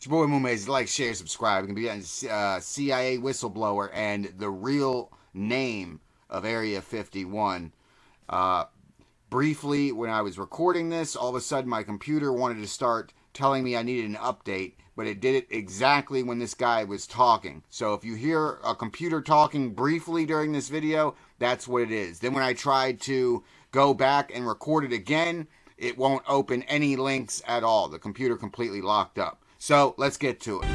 your boy Moonmaze. Like, share, subscribe. We can be getting CIA whistleblower and the real name of Area 51. Briefly, when I was recording this, all of a sudden my computer wanted to start telling me I needed an update, but it did it exactly when this guy was talking. So if you hear a computer talking briefly during this video, that's what it is. Then when I tried to go back and record it again, it won't open any links at all. The computer completely locked up. So let's get to it.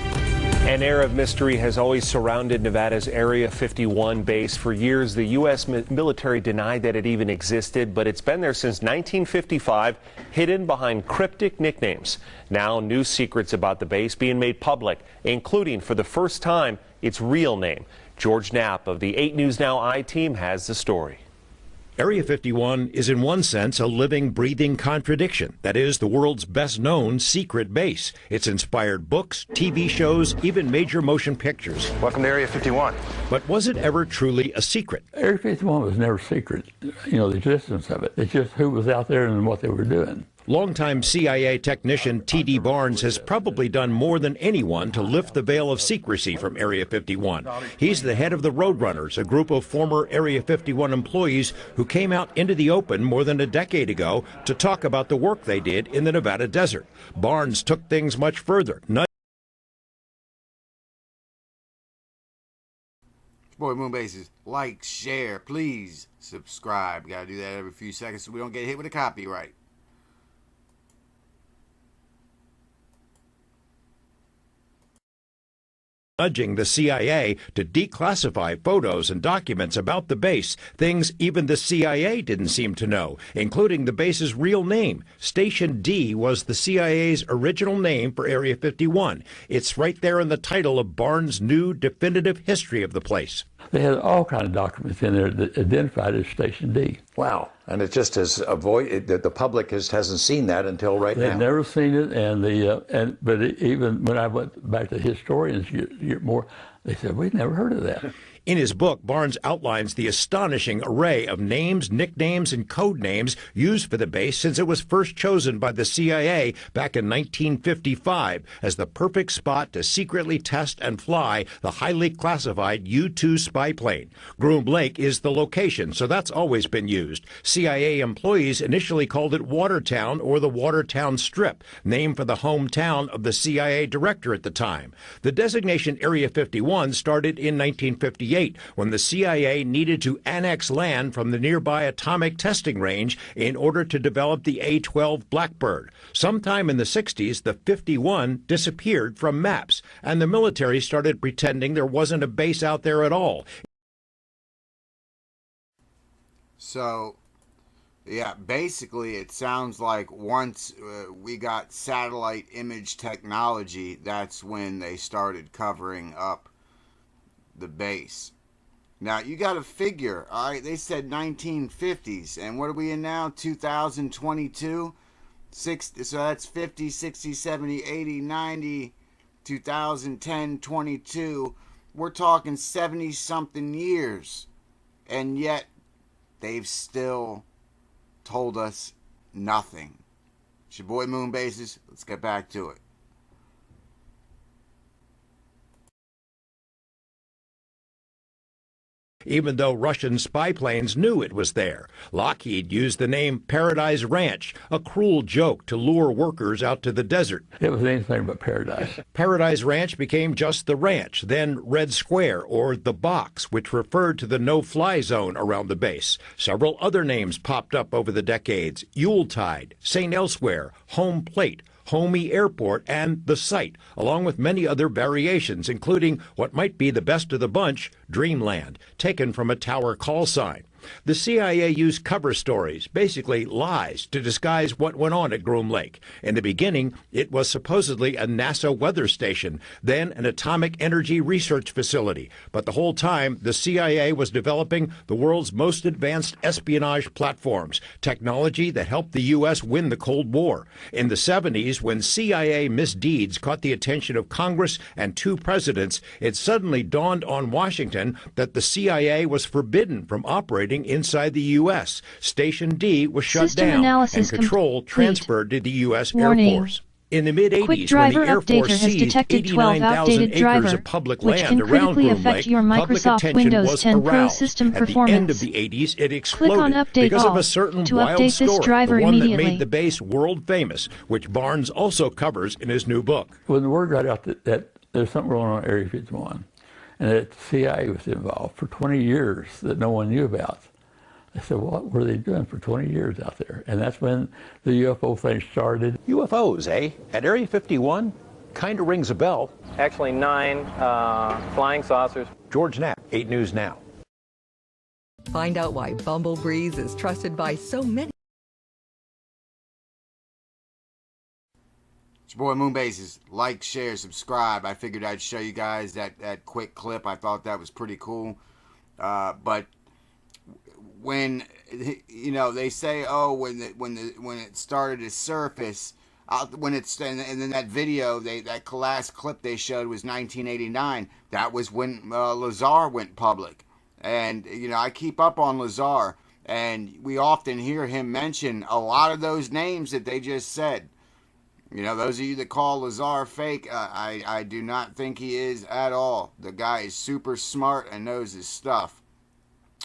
An air of mystery has always surrounded Nevada's Area 51 base. For years, the U.S. military denied that it even existed, but it's been there since 1955, hidden behind cryptic nicknames. Now, new secrets about the base being made public, including, for the first time, its real name. George Knapp of the 8 News Now I-Team has the story. Area 51 is in one sense a living, breathing contradiction. That is, the world's best-known secret base. It's inspired books, TV shows, even major motion pictures. Welcome to Area 51. But was it ever truly a secret? Area 51 was never secret, the existence of it. It's just who was out there and what they were doing. Longtime CIA technician T.D. Barnes has probably done more than anyone to lift the veil of secrecy from Area 51. He's the head of the Roadrunners, a group of former Area 51 employees who came out into the open more than a decade ago to talk about the work they did in the Nevada desert. Barnes took things much further. Boy Moonbases, like, share, please subscribe. Gotta do that every few seconds so we don't get hit with a copyright. Nudging the CIA to declassify photos and documents about the base, things even the CIA didn't seem to know, including the base's real name. Station D was the CIA's original name for Area 51. It's right there in the title of Barnes' new definitive history of the place. They had all kinds of documents in there that identified as Station D. Wow. And it just has the public hasn't seen that until right now. They'd never seen it, but even when I went back to historians more, they said, we'd never heard of that. In his book, Barnes outlines the astonishing array of names, nicknames, and code names used for the base since it was first chosen by the CIA back in 1955 as the perfect spot to secretly test and fly the highly classified U-2 spy plane. Groom Lake is the location, so that's always been used. CIA employees initially called it Watertown or the Watertown Strip, named for the hometown of the CIA director at the time. The designation Area 51 started in 1958. When the CIA needed to annex land from the nearby atomic testing range in order to develop the A-12 Blackbird. Sometime in the 60s, the 51 disappeared from maps, and the military started pretending there wasn't a base out there at all. So, yeah, basically it sounds like once we got satellite image technology, that's when they started covering up the base. Now you got to figure, all right, they said 1950s, and what are we in now? 2022? So that's 50, 60, 70, 80, 90, 2010, 22. We're talking 70 something years, and yet they've still told us nothing. It's your boy Moonbases. Let's get back to it. Even though Russian spy planes knew it was there. Lockheed used the name Paradise Ranch, a cruel joke to lure workers out to the desert. It was anything but paradise. Paradise Ranch became just the ranch, then Red Square, or the Box, which referred to the no-fly zone around the base. Several other names popped up over the decades: Yuletide, St. Elsewhere, Home Plate, Homey Airport, and The Site, along with many other variations, including what might be the best of the bunch, Dreamland, taken from a tower call sign. The CIA used cover stories, basically lies, to disguise what went on at Groom Lake. In the beginning, it was supposedly a NASA weather station, then an atomic energy research facility. But the whole time, the CIA was developing the world's most advanced espionage platforms, technology that helped the U.S. win the Cold War. In the 70s, when CIA misdeeds caught the attention of Congress and 2 presidents, it suddenly dawned on Washington that the CIA was forbidden from operating inside the U.S. Station D was shut down and control transferred to the U.S. Air Force. In the Quick mid-'80s, when the driver Air updater Force has seized detected 12 89,000 outdated acres driver, of public which land can around critically Groom affect Lake, your public Microsoft attention Windows was 10 Pro aroused. system At the end of performance. the '80s, it Click on exploded Update because of All a certain to wild update this story, driver the one that immediately. made the base world famous, which Barnes also covers in his new book. When the word got out that there's something going on in Area 51, and that the CIA was involved for 20 years that no one knew about, I said, well, what were they doing for 20 years out there? And that's when the UFO thing started. UFOs, eh? At Area 51? Kind of rings a bell. Actually 9 flying saucers. George Knapp, 8 News Now. Find out why Bumble Breeze is trusted by so many. It's your boy Moonbases. Like, share, subscribe. I figured I'd show you guys that quick clip. I thought that was pretty cool. But when they say, oh, when it started to surface, when it's and then that video, that last clip they showed was 1989. That was when Lazar went public, and I keep up on Lazar, and we often hear him mention a lot of those names that they just said. Those of you that call Lazar fake, I do not think he is at all. The guy is super smart and knows his stuff.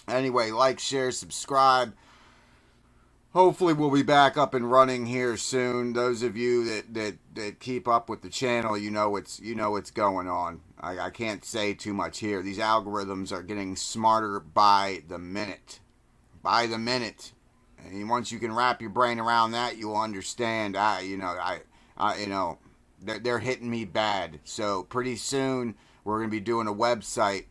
Anyway, like, share, subscribe. Hopefully we'll be back up and running here soon. Those of you that keep up with the channel, what's going on. I can't say too much here. These algorithms are getting smarter by the minute. By the minute. And once you can wrap your brain around that, you'll understand. They're hitting me bad. So pretty soon we're going to be doing a website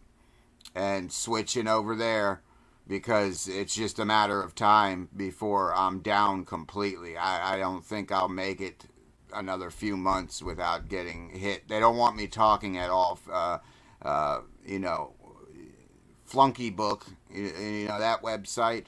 and switching over there, because it's just a matter of time before I'm down completely. I don't think I'll make it another few months without getting hit. They don't want me talking at all. Flunky Book, that website.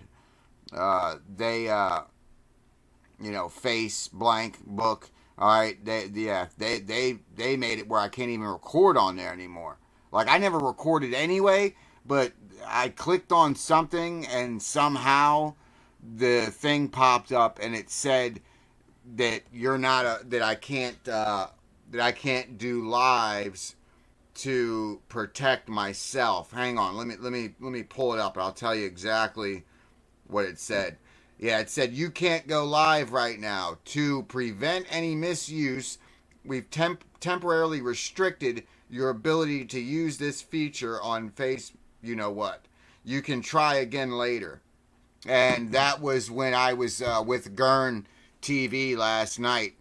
Face blank book. All right, they made it where I can't even record on there anymore. Like, I never recorded anyway, but I clicked on something and somehow the thing popped up and it said that I can't do lives to protect myself. Hang on, let me pull it up and I'll tell you exactly what it said. Yeah, it said you can't go live right now. To prevent any misuse, we've temporarily restricted your ability to use this feature on Face. You know what? You can try again later. And that was when I was with Gurn TV last night.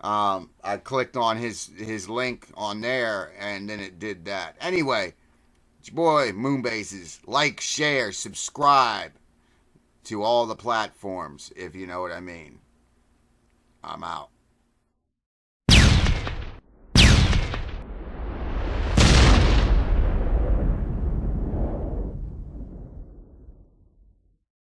I clicked on his link on there, and then it did that. Anyway, it's your boy Moonbases. Like, share, subscribe to all the platforms, if you know what I mean. I'm out.